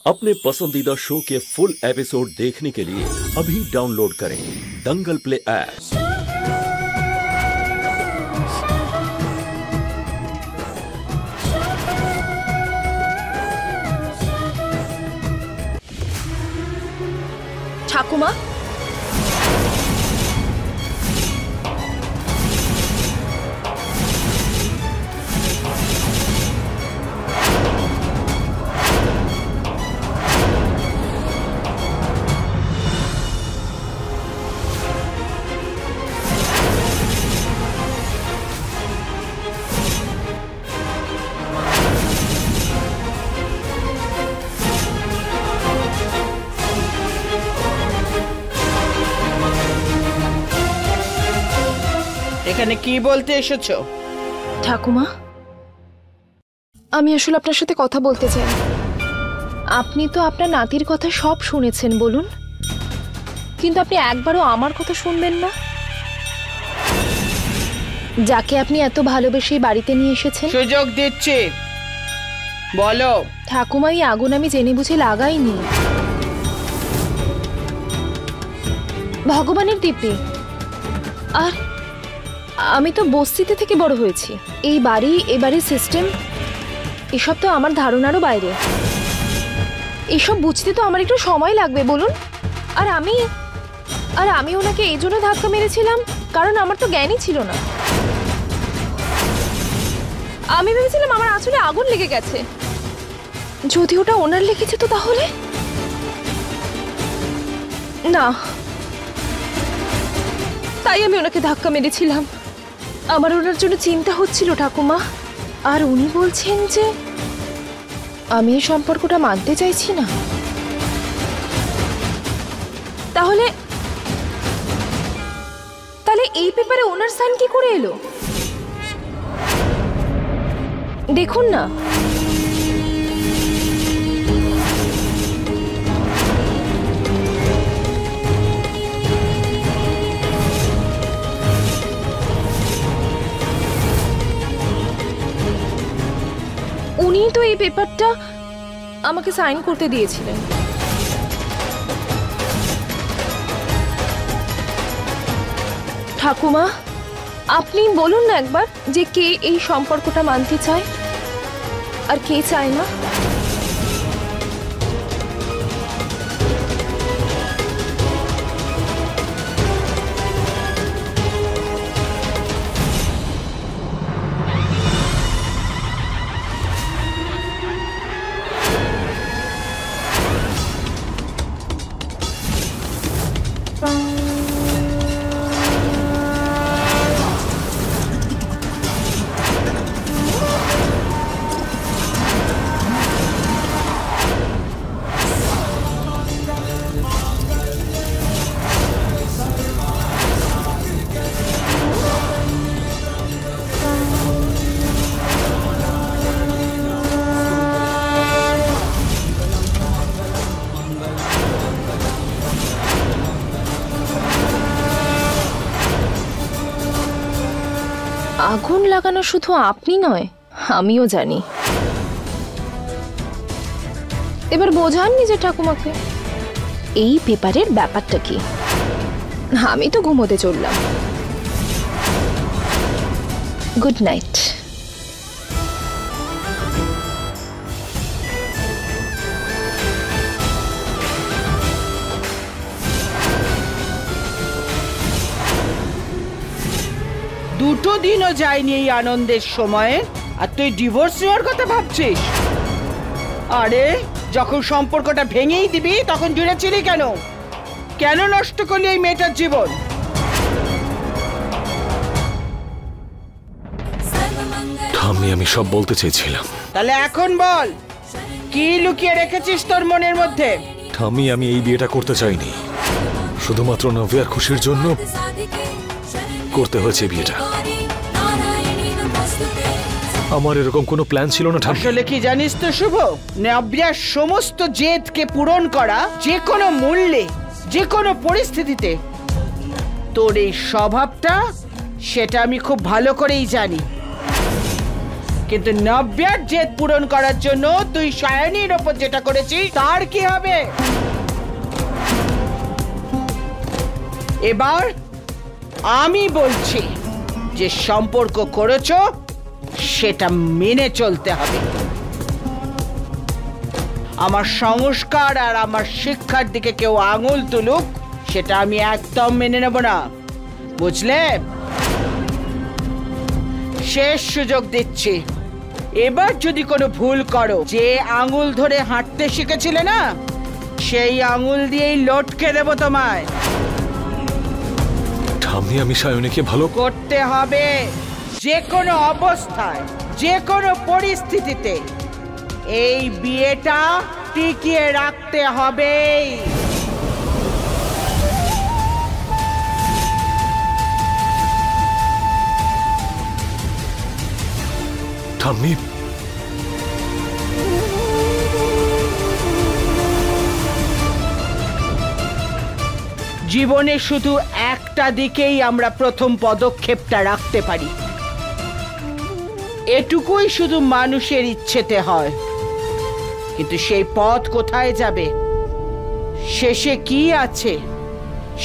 अपने पसंदीदा शो के फुल एपिसोड देखने के लिए अभी डाउनलोड करें दंगल प्ले ऐप। ঠাকুমা, এখানে কি বলতে এসেছো? ঠাকুমা, আমি আসলে আপনার সাথে কথা বলতে চাই। আপনি তো আপনার নাতির কথা সব শুনেছেন বলুন, কিন্তু আপনি একবারও আমার কথা শুনবেন না, যাকে আপনি এত ভালোবেসে বাড়িতে নিয়ে এসেছেন। সুযোগ দিচ্ছি, বলো। ঠাকুমা, এই আগুন আমি জেনে বুঝে লাগাইনি, ভগবানের দিব্যি। আর আমি তো বস্তিতে থেকে বড় হয়েছি। এই বাড়ি, এই বাড়ির সিস্টেম, এসব তো আমার ধারণারও বাইরে। এসব বুঝতে তো আমার একটু সময় লাগবে বলুন। আর আমি ওনাকে এই জন্য ধাক্কা মেরেছিলাম কারণ আমার তো জ্ঞানই ছিল না। আমি ভেবেছিলাম আমার আঁচলে আগুন লেগে গেছে। যদি ওটা ওনার লেগেছে তো তাহলে না, তাই আমি ওনাকে ধাক্কা মেরেছিলাম। আমার ওনার জন্য চিন্তা হচ্ছিল ঠাকুমা। আর উনি বলছেন যে আমি এই সম্পর্কটা মানতে চাইছি না। তাহলে এই পেপারে ওনার সাইন কি করে এলো? দেখুন না, উনি তো এই পেপারটা আমাকে সাইন করতে দিয়েছিলেন। ঠাকুমা, আপনি বলুন না একবার যে কে এই সম্পর্কটা মানতে চায় আর কে চায় না। আগুন লাগানো শুধু আপনি নয়, আমিও জানি। এবার বোঝান নিজে ঠাকুমাকে এই পেপারের ব্যাপারটা কি। আমি তো ঘুমোতে চললাম। Good night. দুটো দিনও যায়নি এই আনন্দের সময়ে, আর তুই ডিভোর্স নেওয়ার কথা ভাবছিস? আরে যখন সম্পর্কটা ভেঙেই দিবি তখন জুড়েছিলি কেন? কেন নষ্ট করলি এই মেয়েটার জীবন? আমি সব বলতে চেয়েছিলাম। তাহলে এখন বল, কি লুকিয়ে রেখেছিস তোর মনের মধ্যে? আমি এই বিয়েটা করতে চাইনি, শুধুমাত্র নভিয়ার খুশির জন্য করতে হয়েছে বিয়েটা। আমার এরকম কোনো প্ল্যান ছিল না। আসলে কি জানিস তো শুভ, নভিয়ার সমস্ত জেদকে পূরণ করা যে কোনো মূল্যে, যে কোনো পরিস্থিতিতে তোর এই স্বভাবটা, সেটা আমি খুব ভালো করেই জানি। কিন্তু নব্যার জেদ পূরণ করার জন্য তুই সায়নীর ওপর যেটা করেছিস তার কি হবে? এবার আমি বলছি যে সম্পর্ক করেছো সেটা মেনে চলতে হবে। আমার সংস্কার আর আমার শিক্ষার দিকে কেউ আঙুল তুলুক সেটা আমি একদম মেনে নেব না, বুঝলে? শেষ সুযোগ দিচ্ছি, এবার যদি কোনো ভুল করো, যে আঙুল ধরে হাঁটতে শিখেছিলে না সেই আঙুল দিয়েই লটকে দেব তোমায়। ঠাম্মি, আমি সায়নীকে ভালো করতে হবে, যে কোনো অবস্থায়, যে কোনো পরিস্থিতিতে এই বিয়েটা টিকিয়ে রাখতে হবে। ঠাম্মি, জীবনে শুধু একটা দিকেই আমরা প্রথম পদক্ষেপটা রাখতে পারি, এটুকুই শুধু মানুষের ইচ্ছেতে হয়। কিন্তু সেই পথ কোথায় যাবে, শেষে কি আছে,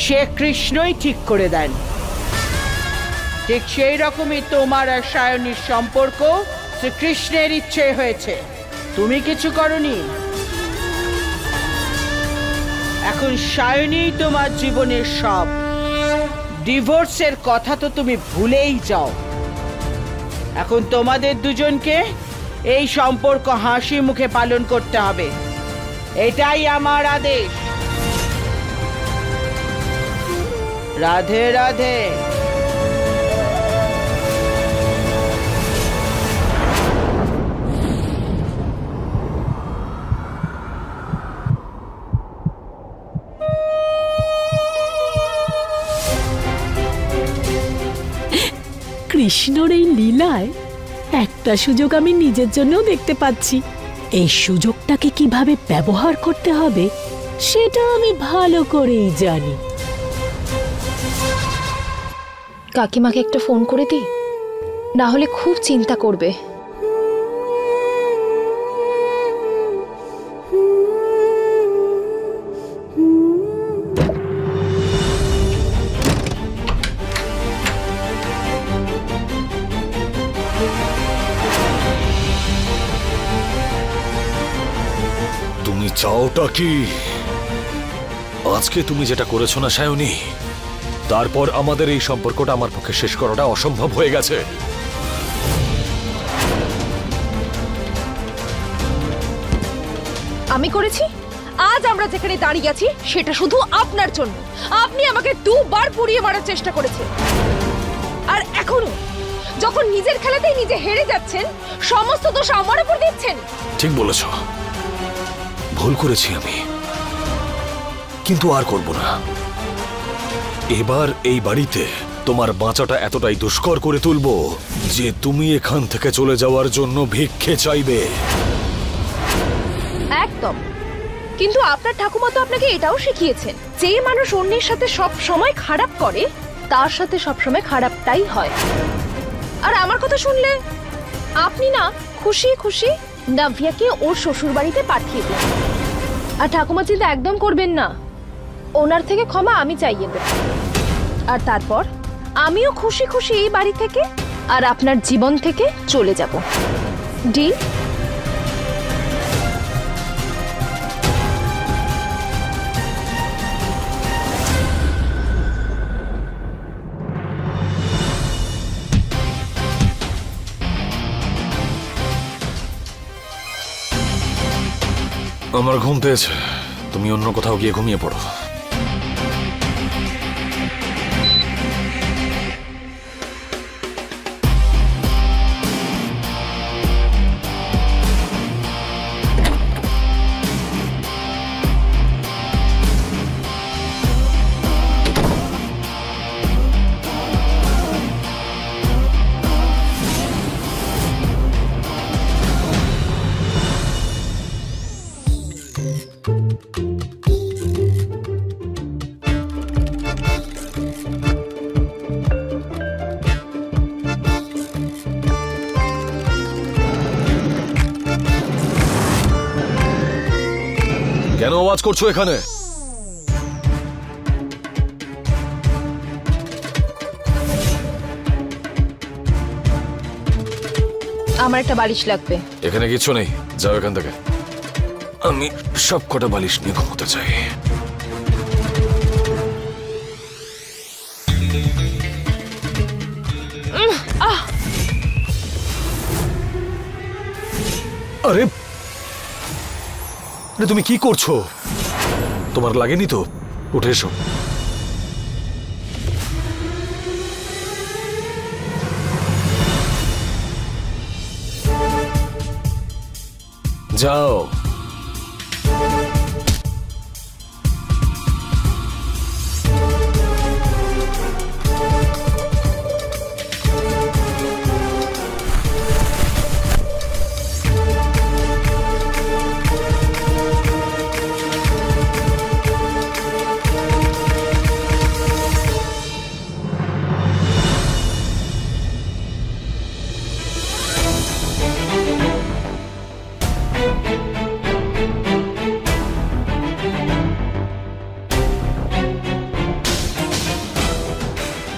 সে কৃষ্ণই ঠিক করে দেন। ঠিক সেই রকমই তোমার আর সায়নীর সম্পর্ক শ্রীকৃষ্ণের ইচ্ছে হয়েছে, তুমি কিছু করনি। এখন সায়নী তোমার জীবনের সব। ডিভোর্সের কথা তো তুমি ভুলেই যাও। এখন তোমাদের দুজনকে এই সম্পর্ক হাসি মুখে পালন করতে হবে, এটাই আমার আদেশ। রাধে রাধে। কৃষ্ণর এই লীলায় একটা সুযোগ আমি নিজের জন্যও দেখতে পাচ্ছি। এই সুযোগটাকে কিভাবে ব্যবহার করতে হবে সেটা আমি ভালো করেই জানি। কাকিমাকে একটা ফোন করে দিই, না হলে খুব চিন্তা করবে। তুমি চাওটা কি? আজকে তুমি যেটা করেছো না সায়নী, তারপর আমাদের এই সম্পর্কটা আমার পক্ষে শেষ করাটা অসম্ভব হয়ে গেছে। আমি করেছি? আজ আমরা যেখানে দাঁড়িয়ে আছি সেটা শুধু আপনার জন্য। আপনি আমাকে দুবার পুড়িয়ে মারার চেষ্টা করেছেন, আর এখনো যখন নিজের খেলাতেই নিজে হেরে যাচ্ছেন সমস্ত দোষ আমার উপর দিচ্ছেন। ঠিক বলেছ, ভুল করেছি আমি, কিন্তু আর করব না। এবার এই বাড়িতে তোমার বাঁচাটা এতটাই দুষ্কর করে তুলবো যে তুমি এখান থেকে চলে যাওয়ার জন্য ভিক্ষে চাইবে। একদম। কিন্তু আপনার ঠাকুমা তো আপনাকে এটাও শিখিয়েছেন, যে মানুষ অন্যের সাথে সব সময় খারাপ করে তার সাথে সব সময় খারাপটাই হয়। আর আমার কথা শুনলে আপনি না খুশি খুশি নাভিয়াকে ওর শ্বশুর বাড়িতে পাঠিয়ে দিন। আর ঠাকুমা চিন্তা একদম করবেন না, ওনার থেকে ক্ষমা আমি চাইয়ে দেব। আর তারপর আমিও খুশি খুশি এই বাড়ি থেকে আর আপনার জীবন থেকে চলে যাব। ডিল? আমার ঘুম পেয়েছে, তুমি অন্য কোথাও গিয়ে ঘুমিয়ে পড়ো। কেন আওয়াজ করছো এখানে? আমার একটা বালিশ লাগবে। এখানে কিচ্ছু নেই, যাও এখান থেকে। আমি সব কটা বালিশ নিয়ে ঘুমোতে চাই। আরে আরে তুমি কি করছো? তোমার লাগেনি তো? উঠে এসো। যাও।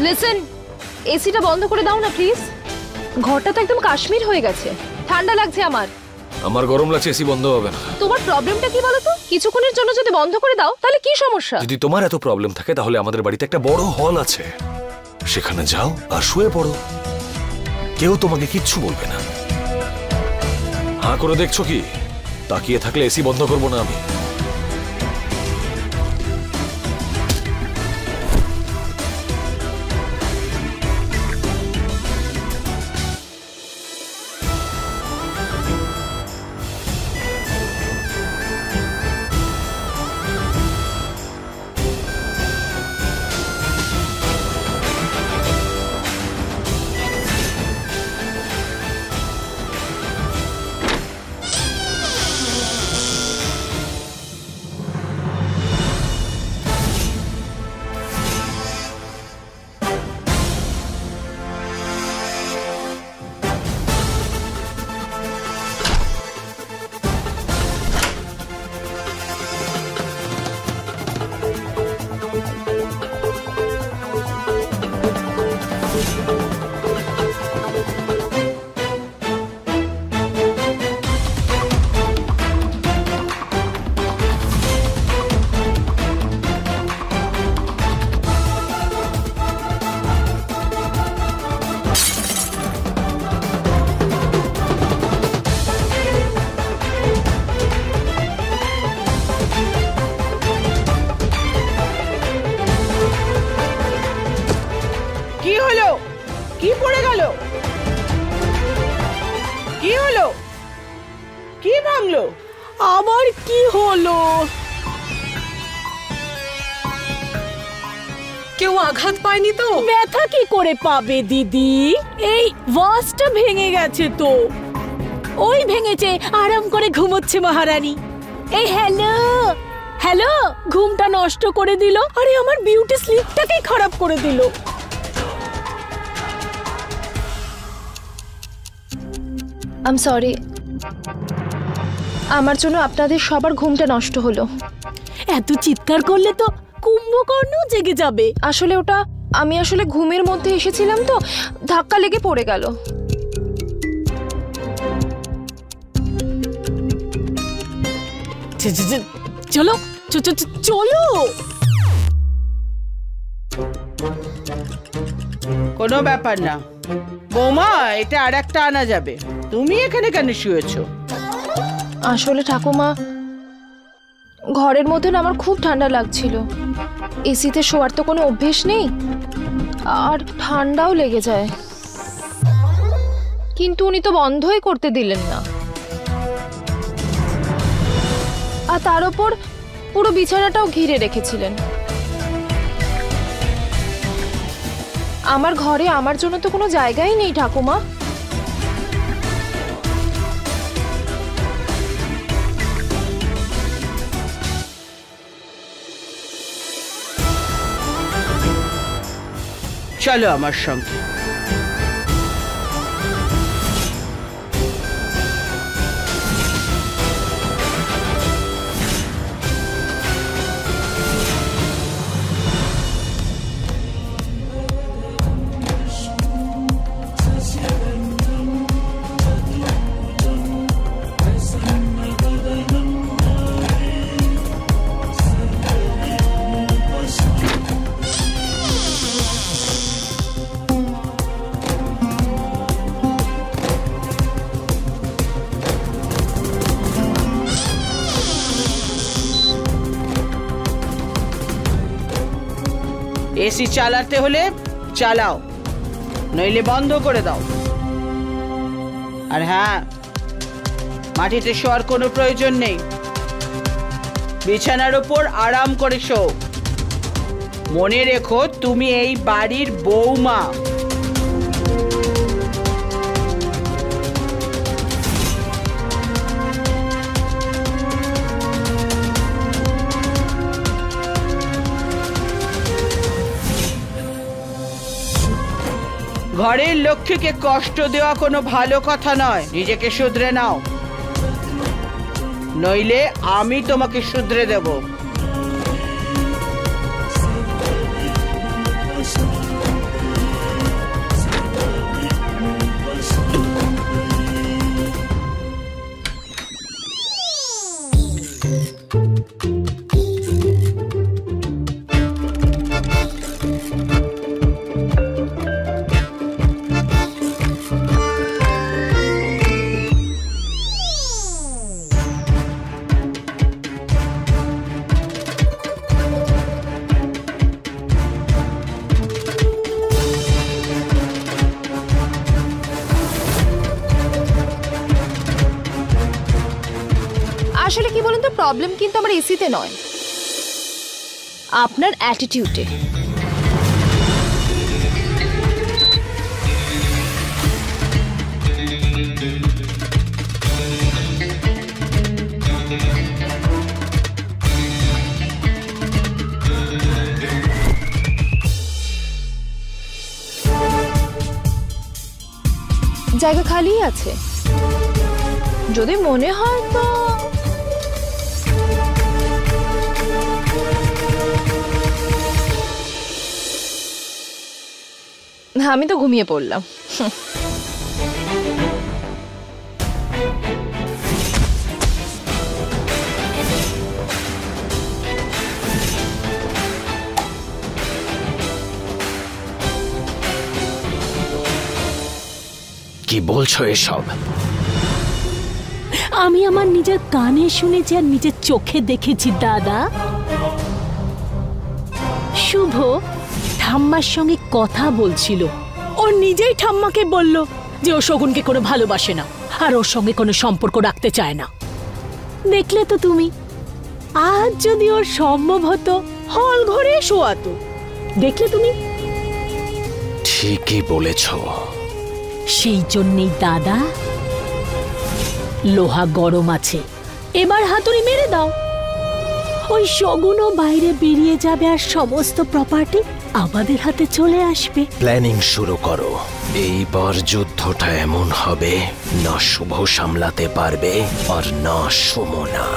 লিসেন, এসিটা বন্ধ করে দাও না প্লিজ। ঘরটা তো একদম কাশ্মীর হয়ে গেছে, ঠান্ডা লাগছে আমার। আমার গরম লাগছে, এসি বন্ধ হবে না। তোমার প্রবলেমটা কি বলো তো? কিছুক্ষণের জন্য যদি বন্ধ করে দাও তাহলে কি সমস্যা? যদি তোমার এত প্রবলেম থাকে তাহলে আমাদের বাড়িতে একটা বড় হল আছে, সেখানে যাও আর শুয়ে পড়ো। কেউ তোমাকে কিচ্ছু বলবে না। হাঁ করে দেখছো কি? তাকিয়ে থাকলে এসি বন্ধ করবো না আমি। কি পড়ে গেল? কি হলো? কি ভাঙলো? আবার কি হলো? কেউ আঘাত পায়নি তো? ব্যথা কি করে পাবে দিদি? এই ভাসটা ভেঙে গেছে তো। ওই ভেঙেছে, আরাম করে ঘুমোচ্ছে মহারানী। এই হ্যালো হ্যালো, ঘুমটা নষ্ট করে দিল। আরে আমার বিউটি স্লিপটাকেই খারাপ করে দিল। আই এম সরি, আমার জন্য আপনাদের সবার ঘুমটা নষ্ট হলো। এত চিৎকার করলে তো কুম্ভকর্ণ জেগে যাবে। আসলে ওটা আমি আসলে ঘুমের মধ্যে এসেছিলাম তো, ধাক্কা লেগে পড়ে গেল। চলো চলো। কোনো ব্যাপার না বৌমা, এটা আর একটা আনা যাবে। তুমি এখানে কেন শুয়েছো? আসলে ঠাকুমা, ঘরের মধ্যে না আমার খুব ঠান্ডা লাগছিল। এসিতে শোয়ার তো কোনো অভ্যেস নেই, আর ঠান্ডাও লেগে যায়। কিন্তু উনি তো বন্ধই করতে দিলেন না, আর তার উপর পুরো বিছানাটাও ঘিরে রেখেছিলেন। আমার ঘরে আমার জন্য তো কোনো জায়গাই নেই ঠাকুমা। চলো আমার সঙ্গে। এসি চালাতে হলে চালাও, নইলে বন্ধ করে দাও। আর হ্যাঁ, মাটিতে শোয়ার কোনো প্রয়োজন নেই, বিছানার উপর আরাম করে শো। মনে রেখো তুমি এই বাড়ির বৌমা। ঘরের লক্ষ্মীকে কষ্ট দেওয়া কোনো ভালো কথা নয়। নিজেকে শুধরে নাও, নইলে আমি তোমাকে শুধরে দেব। আসলে কি বলুন তো, প্রবলেম কিন্তু আমার এসিতে নয়, আপনার অ্যাটিটিউডে। জায়গা খালি আছে, যদি মনে হয় তো। আমি তো ঘুমিয়ে পড়লাম। কি বলছো এসব? আমি আমার নিজের কানে শুনেছি আর নিজের চোখে দেখেছি দাদা। শুভ ঠাম্মার সঙ্গে কথা বলছিল, ও নিজেই ঠাম্মাকে বলল যে ও শগুনকে কোনো ভালোবাসে না আর ওর সঙ্গে কোনো সম্পর্ক রাখতে চায় না। দেখলে তো তুমি, আজ যদি ওর সম্ভব হতো হল ঘরে শোয়াতো। দেখলে তুমি। ঠিকই বলেছ। সেই জন্যই দাদা, লোহা গরম আছে, এবার হাতুড়ি মেরে দাও। ওই শগুনও বাইরে বেরিয়ে যাবে আর সমস্ত প্রপার্টি আমাদের হাতে চলে আসবে। প্ল্যানিং শুরু করো। এইবার যুদ্ধটা এমন হবে, না শুভ সামলাতে পারবে আর না সুমনা।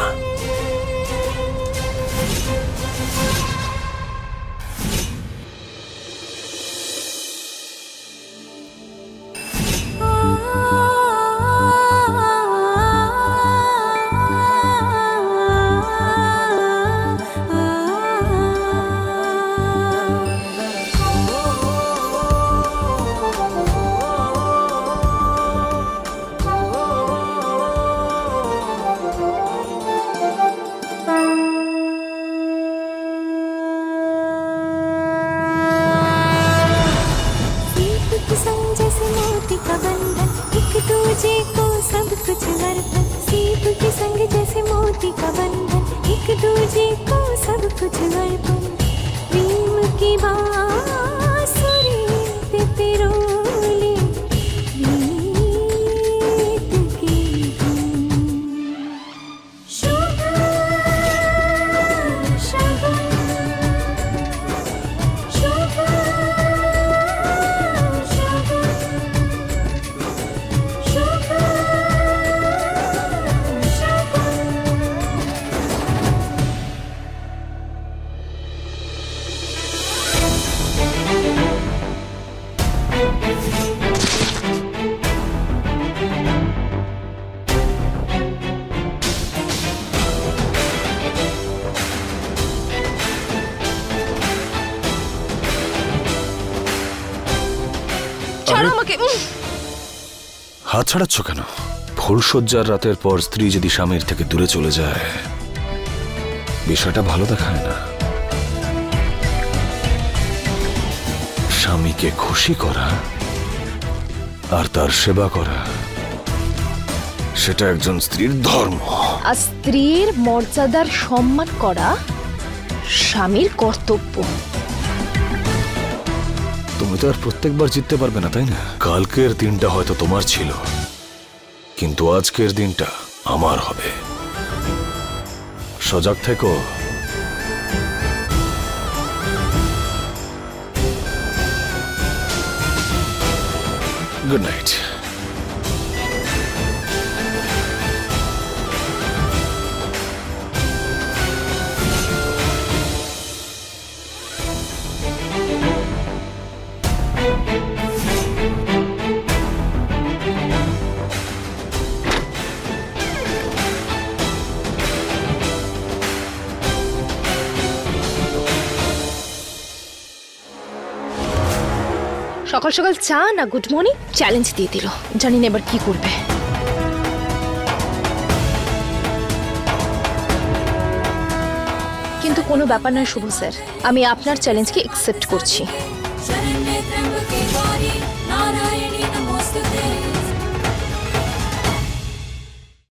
হাত ছাড়াচ্ছ কেন? ফুলশয্যার রাতের পর স্ত্রী যদি স্বামীর থেকে দূরে চলে যায়, বিষয়টা ভালো দেখায় না। স্বামীকে খুশি করা আর তার সেবা করা সেটা একজন স্ত্রীর ধর্ম। আর স্ত্রীর মর্যাদার সম্মান করা স্বামীর কর্তব্য। তুমি তো আর প্রত্যেকবার জিততে পারবে না, তাই না? কালকের দিনটা হয়তো তোমার ছিল, কিন্তু আজকের দিনটা আমার হবে। সজাগ থেকো। Good night. সকাল সকাল চা না গুড মর্নিং চ্যালেঞ্জ দিয়ে দিল, জানি না এবার কি করবে। কিন্তু কোনো ব্যাপার নয় শুভ স্যার, আমি আপনার চ্যালেঞ্জকে অ্যাকসেপ্ট করছি।